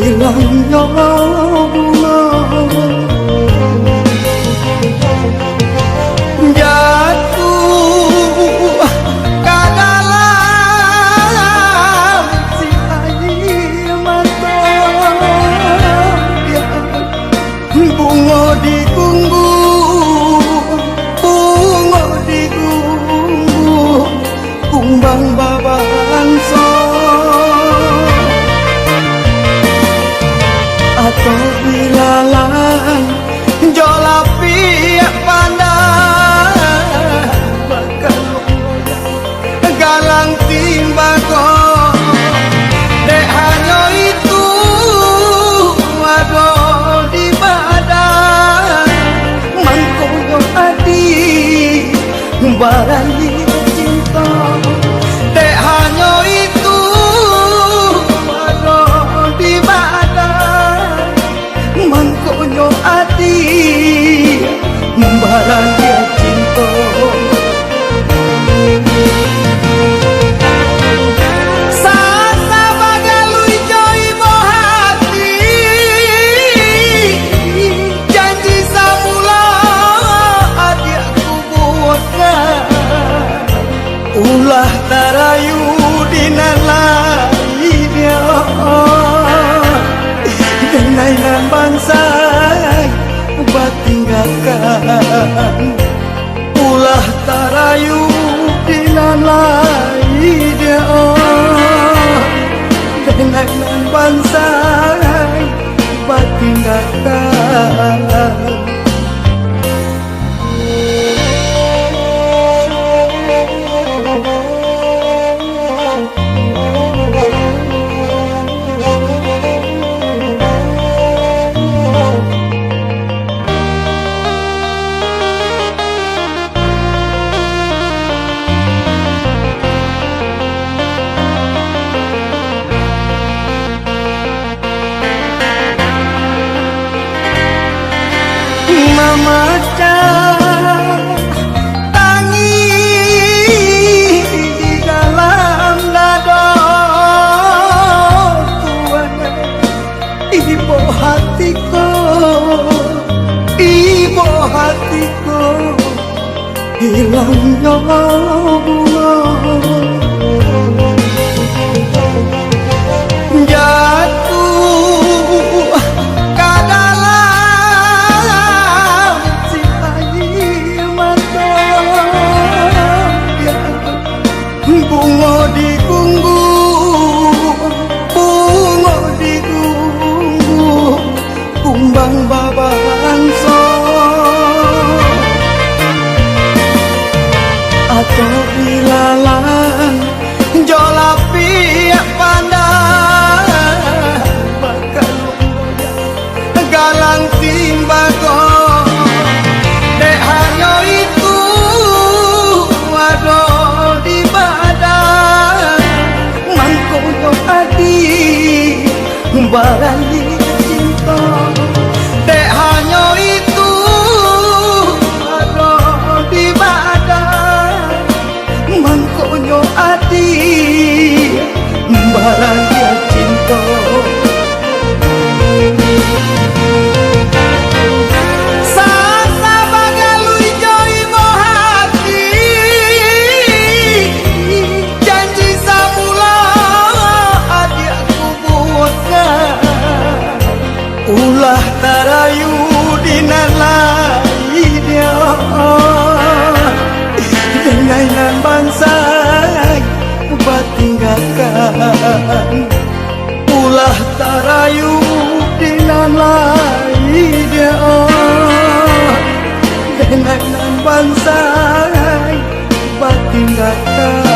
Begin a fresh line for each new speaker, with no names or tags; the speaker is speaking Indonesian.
hilangnya bunga jatuh ke dalam si air mata bunga digunggu kumbang babangsa atau bilalang jolapi pandang bakal galang timbako dek hanya itu waduh di badan mangkoyo adi barani cinta dek hanya itu waduh di badan mangkoyo adi barang dia cinta sasa bagalui joy hati janji samula adi aku buatkan ulah tarayu dinalai dia kenainan bangsa ubat tinggalkan ulah tarayu dinalai dia kenainan bangsa ubat tinggalkan memecah tangis di dalam dada tuan ibu hatiku hilangnya bunga jatuh ke dalam si air mata bunga digunggu kumbang babangsa atau bilalang jolapi pandang bakal galang timbako dek hanya itu waduh di badan mangkoyo adi barani cinta dek hanya itu waduh di badan mangkoyo adi barang dia cinta sasa bagalui joy hati janji samula adi aku buatkan ulah tarayu dinalai dia kenainan bangsa ubat tinggalkan ulah tarayu dinalai dia kenainan bangsa ubat tinggalkan